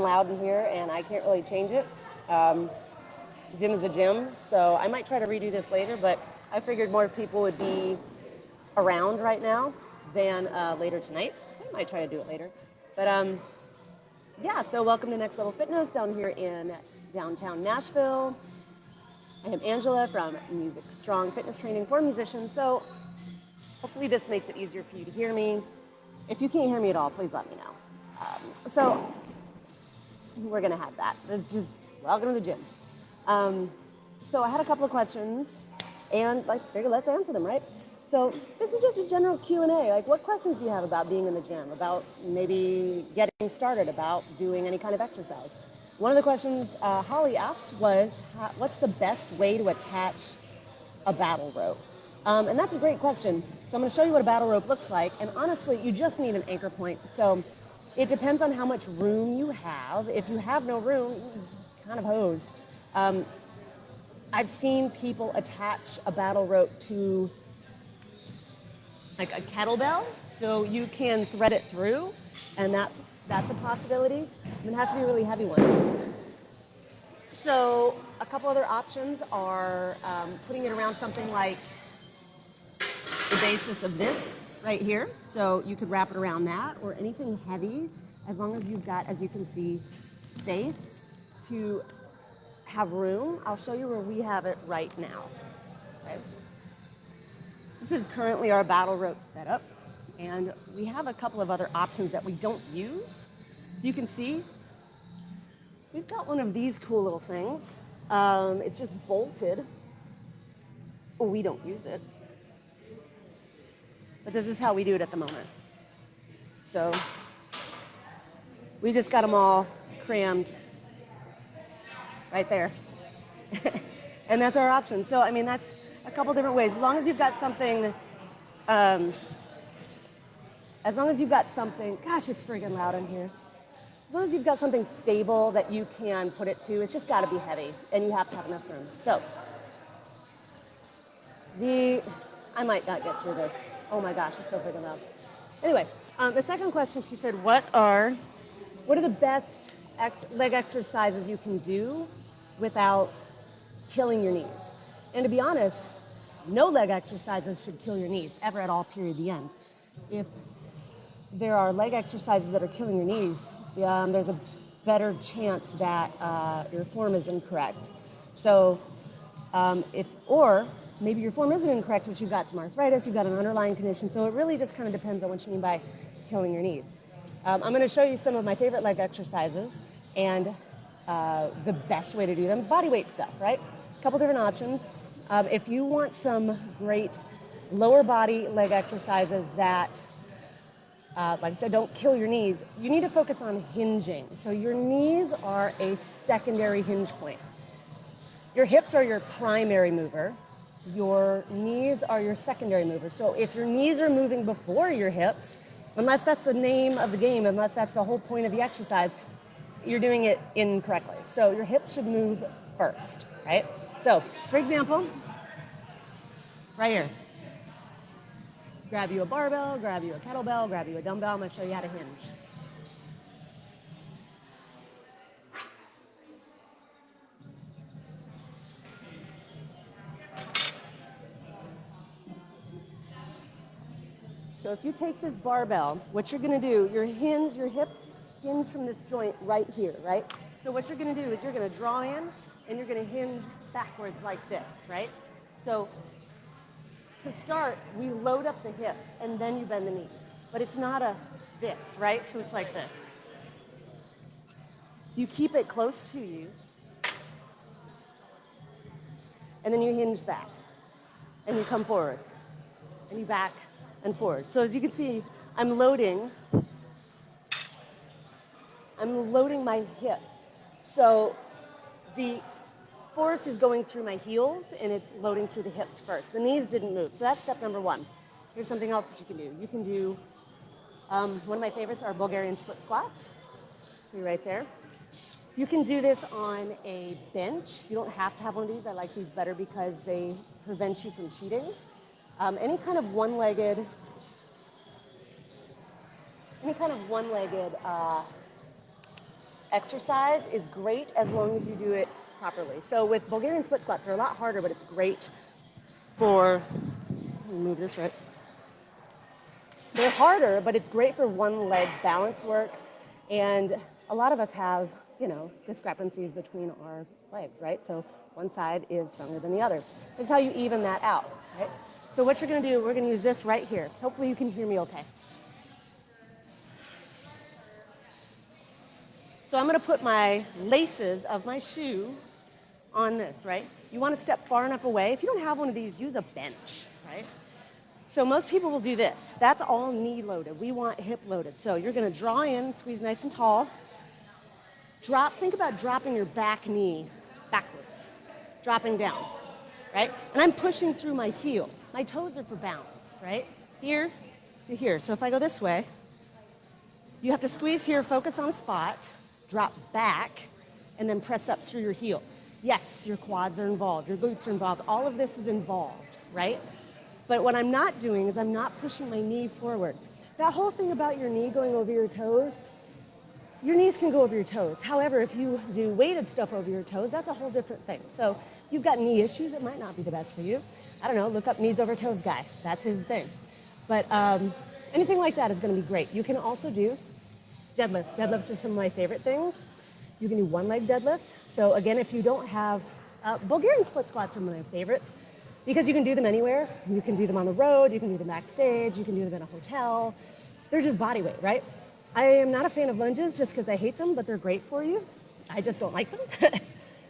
and loud in here, and I can't really change it. Gym is a gym, so I might try to redo this later, but I figured more people would be around right now than later tonight. So I might try to do it later. But yeah, so welcome to Next Level Fitness down here in downtown Nashville. I am Angela from Music Strong Fitness Training for Musicians. So hopefully this makes it easier for you to hear me. If you can't hear me at all, please let me know. So we're gonna have that. It's just welcome to the gym. So I had a couple of questions, and figured let's answer them, right? So this is just a general Q&A. Like, what questions do you have about being in the gym, about maybe getting started, about doing any kind of exercise? One of the questions Holly asked was, what's the best way to attach a battle rope? And that's a great question. So I'm going to show you what a battle rope looks like. And honestly, you just need an anchor point. So it depends on how much room you have. If you have no room, you're kind of hosed. I've seen people attach a battle rope to like a kettlebell, so you can thread it through, and that's a possibility. It has to be a really heavy one. So a couple other options are putting it around something like the basis of this right here. So you could wrap it around that, or anything heavy, as long as you've got, as you can see, space to have room. I'll show you where we have it right now. Okay. This is currently our battle rope setup, and we have a couple of other options that we don't use. So you can see, we've got one of these cool little things. It's just bolted. We don't use it. But this is how we do it at the moment. So we just got them all crammed right there. And that's our option. So, I mean, that's a couple different ways. As long as you've got something, gosh, it's friggin' loud in here. As long as you've got something stable that you can put it to, it's just gotta be heavy, and you have to have enough room. So, I might not get through this. Oh my gosh, it's so friggin' loud. Anyway, the second question, she said, what are the best leg exercises you can do without killing your knees? And to be honest, no leg exercises should kill your knees ever at all, period, the end. If there are leg exercises that are killing your knees, there's a better chance that your form is incorrect. So or maybe your form isn't incorrect, but you've got some arthritis, you've got an underlying condition. So it really just kind of depends on what you mean by killing your knees. I'm going to show you some of my favorite leg exercises and the best way to do them. Body weight stuff, right? A couple different options. If you want some great lower body leg exercises that, like I said, don't kill your knees, you need to focus on hinging. So your knees are a secondary hinge point. Your hips are your primary mover. Your knees are your secondary mover. So if your knees are moving before your hips, unless that's the name of the game, unless that's the whole point of the exercise, you're doing it incorrectly. So your hips should move first, right? So, for example, right here, grab you a barbell, grab you a kettlebell, grab you a dumbbell. I'm going to show you how to hinge. So if you take this barbell, what you're going to do, your hips hinge from this joint right here, right? So what you're going to do is you're going to draw in and you're going to hinge backwards like this, right? So to start, we load up the hips and then you bend the knees. But it's not a this, right? So it's like this. You keep it close to you and then you hinge back and you come forward and you back and forward. So as you can see, I'm loading my hips. So the force is going through my heels and it's loading through the hips first. The knees didn't move. So that's step number one. Here's something else that you can do. You can do, one of my favorites are Bulgarian split squats. See right there. You can do this on a bench. You don't have to have one of these. I like these better because they prevent you from cheating. Any kind of one-legged exercise is great as long as you do it properly. So with Bulgarian split squats, they're a lot harder, but it's great for, let me move this right. They're harder, but it's great for one leg balance work. And a lot of us have, discrepancies between our legs, right? So one side is stronger than the other. That's how you even that out, right? So what you're gonna do, we're gonna use this right here. Hopefully you can hear me okay. So I'm gonna put my laces of my shoe on this, right? You wanna step far enough away. If you don't have one of these, use a bench, right? So most people will do this. That's all knee loaded. We want hip loaded. So you're gonna draw in, squeeze nice and tall. Think about dropping your back knee backwards, dropping down, right? And I'm pushing through my heel. My toes are for balance, right? Here to here. So if I go this way, you have to squeeze here, focus on a spot, drop back, and then press up through your heel. Yes, your quads are involved, your glutes are involved. All of this is involved, right? But what I'm not doing is I'm not pushing my knee forward. That whole thing about your knee going over your toes, your knees can go over your toes. However, if you do weighted stuff over your toes, that's a whole different thing. So if you've got knee issues, it might not be the best for you. I don't know, look up knees over toes guy. That's his thing. But anything like that is gonna be great. You can also do deadlifts. Deadlifts are some of my favorite things. You can do one leg deadlifts. So again, if you don't have, Bulgarian split squats are one of my favorites because you can do them anywhere. You can do them on the road, you can do them backstage, you can do them in a hotel. They're just body weight, right? I am not a fan of lunges just because I hate them, but they're great for you. I just don't like them.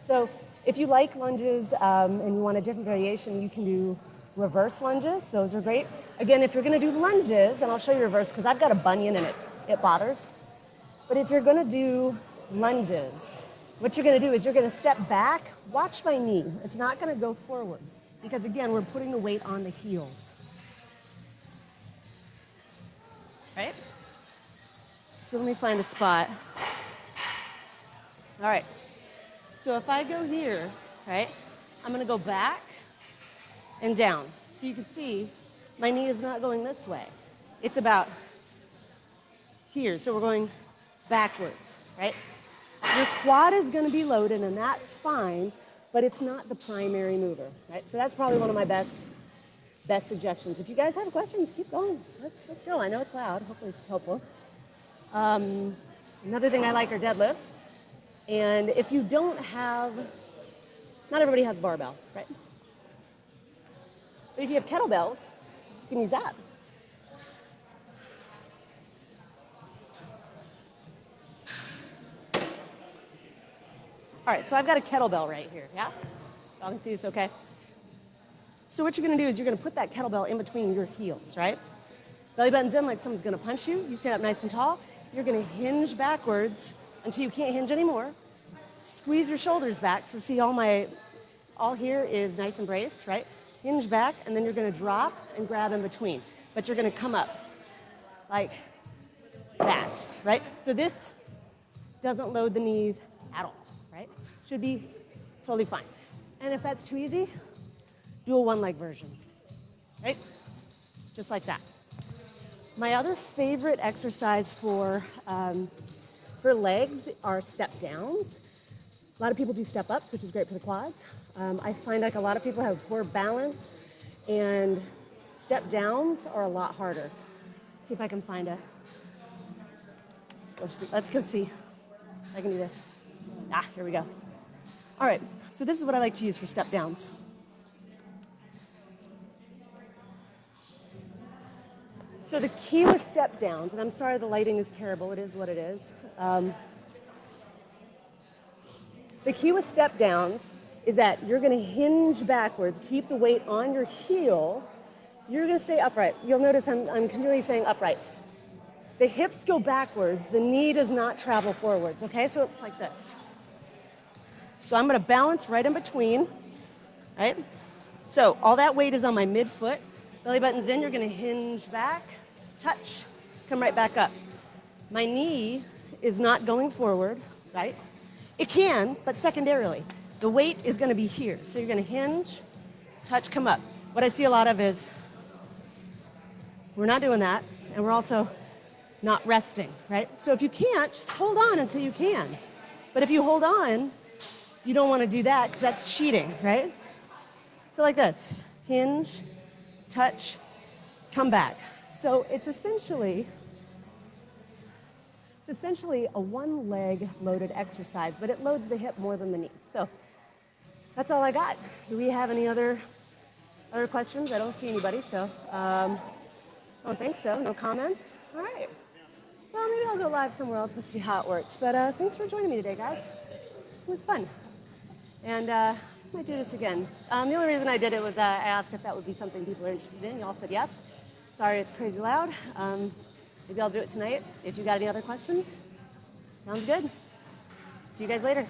So if you like lunges and you want a different variation, you can do reverse lunges. Those are great. Again, if you're gonna do lunges, and I'll show you reverse because I've got a bunion and it bothers. But if you're gonna do lunges, what you're gonna do is you're gonna step back, watch my knee. It's not gonna go forward because again, we're putting the weight on the heels. Right? So let me find a spot. All right, so if I go here, right, I'm gonna go back and down. So you can see my knee is not going this way. It's about here, so we're going backwards, right? Your quad is gonna be loaded and that's fine, but it's not the primary mover, right? So that's probably one of my best suggestions. If you guys have questions, keep going. Let's go. I know it's loud, hopefully this is helpful. Another thing I like are deadlifts. And if you don't have, not everybody has barbell, right? But if you have kettlebells, you can use that. All right, so I've got a kettlebell right here, yeah? Y'all can see this okay? So what you're gonna do is you're gonna put that kettlebell in between your heels, right? Belly button's in like someone's gonna punch you. You stand up nice and tall. You're gonna hinge backwards until you can't hinge anymore. Squeeze your shoulders back. So see all here is nice and braced, right? Hinge back, and then you're gonna drop and grab in between. But you're gonna come up like that, right? So this doesn't load the knees at all, right? Should be totally fine. And if that's too easy, do a one leg version, right? Just like that. My other favorite exercise for legs are step downs. A lot of people do step ups, which is great for the quads. I find like a lot of people have poor balance and step downs are a lot harder. Let's see if I can find let's go see. I can do this. Here we go. All right, so this is what I like to use for step downs. So the key with step downs, and I'm sorry the lighting is terrible, it is what it is. The key with step downs is that you're gonna hinge backwards, keep the weight on your heel, you're gonna stay upright. You'll notice I'm continually saying upright. The hips go backwards, the knee does not travel forwards, okay? So it's like this. So I'm gonna balance right in between, right? So all that weight is on my midfoot, belly button's in, you're gonna hinge back, touch, come right back up. My knee is not going forward, right? It can, but secondarily. The weight is gonna be here. So you're gonna hinge, touch, come up. What I see a lot of is, we're not doing that, and we're also not resting, right? So if you can't, just hold on until you can. But if you hold on, you don't want to do that because that's cheating, right? So like this, hinge, touch, come back. So it's essentially a one leg loaded exercise, but it loads the hip more than the knee. So that's all I got. Do we have any other questions? I don't see anybody, so I don't think so. No comments? All right. Well, maybe I'll go live somewhere else and see how it works. But thanks for joining me today, guys. It was fun. And I might do this again. The only reason I did it was I asked if that would be something people are interested in. Y'all said yes. Sorry it's crazy loud. Maybe I'll do it tonight. If you got any other questions, sounds good. See you guys later.